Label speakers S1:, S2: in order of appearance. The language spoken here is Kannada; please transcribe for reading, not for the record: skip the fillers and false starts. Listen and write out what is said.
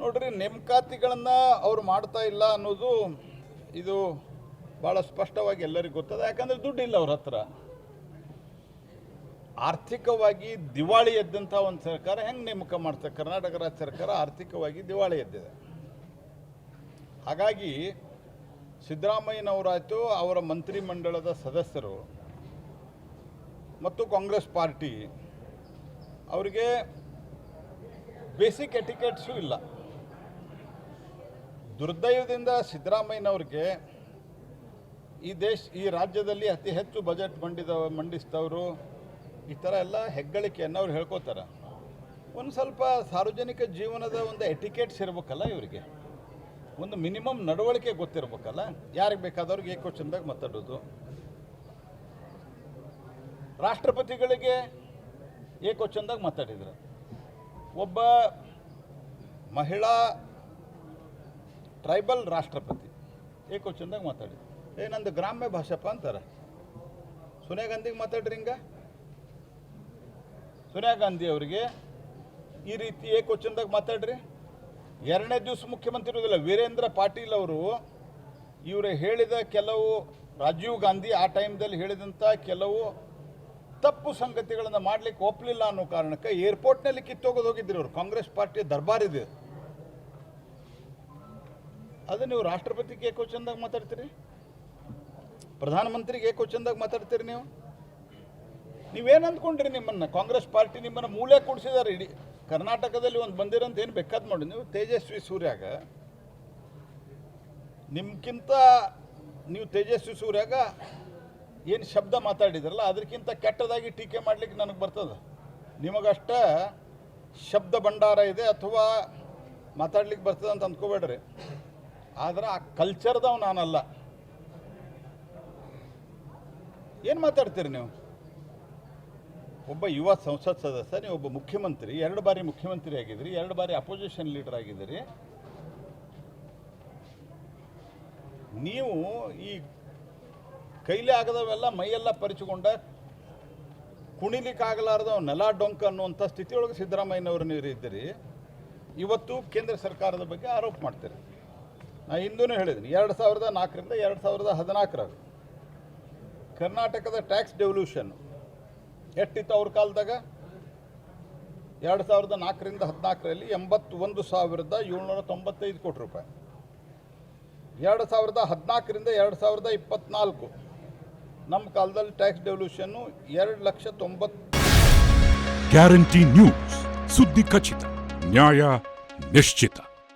S1: ನೋಡ್ರಿ, ನೇಮಕಾತಿಗಳನ್ನು ಅವ್ರು ಮಾಡ್ತಾ ಇಲ್ಲ ಅನ್ನೋದು ಇದು ಭಾಳ ಸ್ಪಷ್ಟವಾಗಿ ಎಲ್ಲರಿಗೂ ಗೊತ್ತದ. ಯಾಕಂದರೆ ದುಡ್ಡಿಲ್ಲ ಅವ್ರ ಹತ್ರ. ಆರ್ಥಿಕವಾಗಿ ದಿವಾಳಿ ಎದ್ದಂಥ ಒಂದು ಸರ್ಕಾರ ಹೆಂಗೆ ನೇಮಕ ಮಾಡ್ತಾರೆ? ಕರ್ನಾಟಕ ರಾಜ್ಯ ಸರ್ಕಾರ ಆರ್ಥಿಕವಾಗಿ ದಿವಾಳಿ ಎದ್ದಿದೆ. ಹಾಗಾಗಿ ಸಿದ್ದರಾಮಯ್ಯನವರಾಯಿತು, ಅವರ ಮಂತ್ರಿಮಂಡಲದ ಸದಸ್ಯರು ಮತ್ತು ಕಾಂಗ್ರೆಸ್ ಪಾರ್ಟಿ ಅವರಿಗೆ ಬೇಸಿಕ್ ಎಟಿಕೆಟ್ಸು ಇಲ್ಲ. ದುರ್ದೈವದಿಂದ ಸಿದ್ದರಾಮಯ್ಯನವ್ರಿಗೆ ಈ ರಾಜ್ಯದಲ್ಲಿ ಅತಿ ಹೆಚ್ಚು ಬಜೆಟ್ ಮಂಡಿಸಿದವರು ಈ ಥರ ಎಲ್ಲ ಹೆಗ್ಗಳಿಕೆಯನ್ನು ಅವ್ರು ಹೇಳ್ಕೋತಾರೆ. ಒಂದು ಸ್ವಲ್ಪ ಸಾರ್ವಜನಿಕ ಜೀವನದ ಒಂದು ಎಟಿಕೆಟ್ಸ್ ಇರಬೇಕಲ್ಲ ಇವರಿಗೆ, ಒಂದು ಮಿನಿಮಮ್ ನಡವಳಿಕೆ ಗೊತ್ತಿರಬೇಕಲ್ಲ. ಯಾರಿಗೆ ಬೇಕಾದವ್ರಿಗೆ ಏಕವಚನದಾಗ ಮಾತಾಡೋದು, ರಾಷ್ಟ್ರಪತಿಗಳಿಗೆ ಏಕವಚನದಾಗ ಮಾತಾಡಿದ್ರು. ಒಬ್ಬ ಮಹಿಳಾ ಟ್ರೈಬಲ್ ರಾಷ್ಟ್ರಪತಿ ಏಕವಚನದಾಗ ಮಾತಾಡಿದ್ರು. ನಂದು ಗ್ರಾಮ್ಯ ಭಾಷಾಪ ಅಂತಾರೆ. ಸೋನಿಯಾ ಗಾಂಧಿಗೆ ಮಾತಾಡ್ರಿ ಹಿಂಗ. ಸೋನಿಯಾ ಗಾಂಧಿ ಅವರಿಗೆ ಈ ರೀತಿ ಏಕವಚನದಾಗ ಮಾತಾಡ್ರಿ. ಎರಡನೇ ದಿವಸ ಮುಖ್ಯಮಂತ್ರಿ ಇರೋದಿಲ್ಲ ವೀರೇಂದ್ರ ಪಾಟೀಲ್ ಅವರು ಇವರು ಹೇಳಿದ ಕೆಲವು, ರಾಜೀವ್ ಗಾಂಧಿ ಆ ಟೈಮ್ದಲ್ಲಿ ಹೇಳಿದಂಥ ಕೆಲವು ತಪ್ಪು ಸಂಗತಿಗಳನ್ನು ಮಾಡಲಿಕ್ಕೆ ಒಪ್ಪಲಿಲ್ಲ ಅನ್ನೋ ಕಾರಣಕ್ಕೆ ಏರ್ಪೋರ್ಟ್ನಲ್ಲಿ ಕಿತ್ತೋಗೋದು ಹೋಗಿದ್ರಿ ಅವರು. ಕಾಂಗ್ರೆಸ್ ಪಾರ್ಟಿಯ ದರ್ಬಾರಿದೆ. ಅದು ನೀವು ರಾಷ್ಟ್ರಪತಿಗೆ ಏಕವಚನದಾಗ ಮಾತಾಡ್ತೀರಿ, ಪ್ರಧಾನಮಂತ್ರಿಗೆ ಏಕವಚನದಾಗ ಮಾತಾಡ್ತೀರಿ. ನೀವೇನು ಅಂದ್ಕೊಂಡ್ರಿ? ನಿಮ್ಮನ್ನು ಕಾಂಗ್ರೆಸ್ ಪಾರ್ಟಿ ನಿಮ್ಮನ್ನು ಮೂಲೆ ಕೂಡಿಸಿದಾರೆ. ಇಡೀ ಕರ್ನಾಟಕದಲ್ಲಿ ಒಂದು ಬಂದಿರೋಂತ ಏನು ಬೇಕಾದ್ ಮಾಡಿ. ನೀವು ತೇಜಸ್ವಿ ಸೂರ್ಯಾಗ ನಿಮ್ಗಿಂತ ನೀವು ತೇಜಸ್ವಿ ಸೂರ್ಯಾಗ ಏನು ಶಬ್ದ ಮಾತಾಡಿದ್ರಲ್ಲ ಅದಕ್ಕಿಂತ ಕೆಟ್ಟದಾಗಿ ಟೀಕೆ ಮಾಡಲಿಕ್ಕೆ ನನಗೆ ಬರ್ತದೆ. ನಿಮಗಷ್ಟ ಶಬ್ದ ಭಂಡಾರ ಇದೆ ಅಥವಾ ಮಾತಾಡ್ಲಿಕ್ಕೆ ಬರ್ತದೆ ಅಂತ ಅಂದ್ಕೋಬೇಡ್ರಿ. ಆದ್ರೆ ಆ ಕಲ್ಚರ್ದವ್ ನಾನಲ್ಲ. ಏನು ಮಾತಾಡ್ತೀರಿ ನೀವು? ಒಬ್ಬ ಯುವ ಸಂಸತ್ ಸದಸ್ಯ, ನೀವು ಒಬ್ಬ ಮುಖ್ಯಮಂತ್ರಿ, 2 ಬಾರಿ ಮುಖ್ಯಮಂತ್ರಿ ಆಗಿದ್ರಿ, 2 ಬಾರಿ ಅಪೋಸಿಷನ್ ಲೀಡರ್ ಆಗಿದ್ದೀರಿ. ನೀವು ಈ ಕೈಲೇ ಆಗದವೆಲ್ಲ ಮೈಯೆಲ್ಲ ಪರಿಚಿಕೊಂಡ ಕುಣಿಲಿಕ್ಕಾಗಲಾರ್ದ ನೆಲ ಡೊಂಕ ಅನ್ನುವಂಥ ಸ್ಥಿತಿಯೊಳಗೆ ಸಿದ್ದರಾಮಯ್ಯನವರು ನೀವು ಇದ್ದೀರಿ. ಇವತ್ತು ಕೇಂದ್ರ ಸರ್ಕಾರದ ಬಗ್ಗೆ ಆರೋಪ ಮಾಡ್ತೀರಿ. ನಾನು ಹಿಂದೂ ಹೇಳಿದ್ದೀನಿ, 2004ರಿಂದ 2014 ಕರ್ನಾಟಕದ ಟ್ಯಾಕ್ಸ್ ಡೆವಲ್ಯೂಷನ್ ಎಷ್ಟಿತ್ತು ಅವ್ರ ಕಾಲದಾಗ? 2004ರಿಂದ 2014ರಲ್ಲಿ 81,795 ಕೋಟಿ ರೂಪಾಯಿ. 2014ರಿಂದ 2024 ನಮ್ಮ ಕಾಲದಲ್ಲಿ ಟ್ಯಾಕ್ಸ್ ಡೆವಲ್ಯೂಷನ್ನು 2,90,000.
S2: ಗ್ಯಾರಂಟಿ ನ್ಯೂಸ್, ಸುದ್ದಿ ಖಚಿತ, ನ್ಯಾಯ ನಿಶ್ಚಿತ.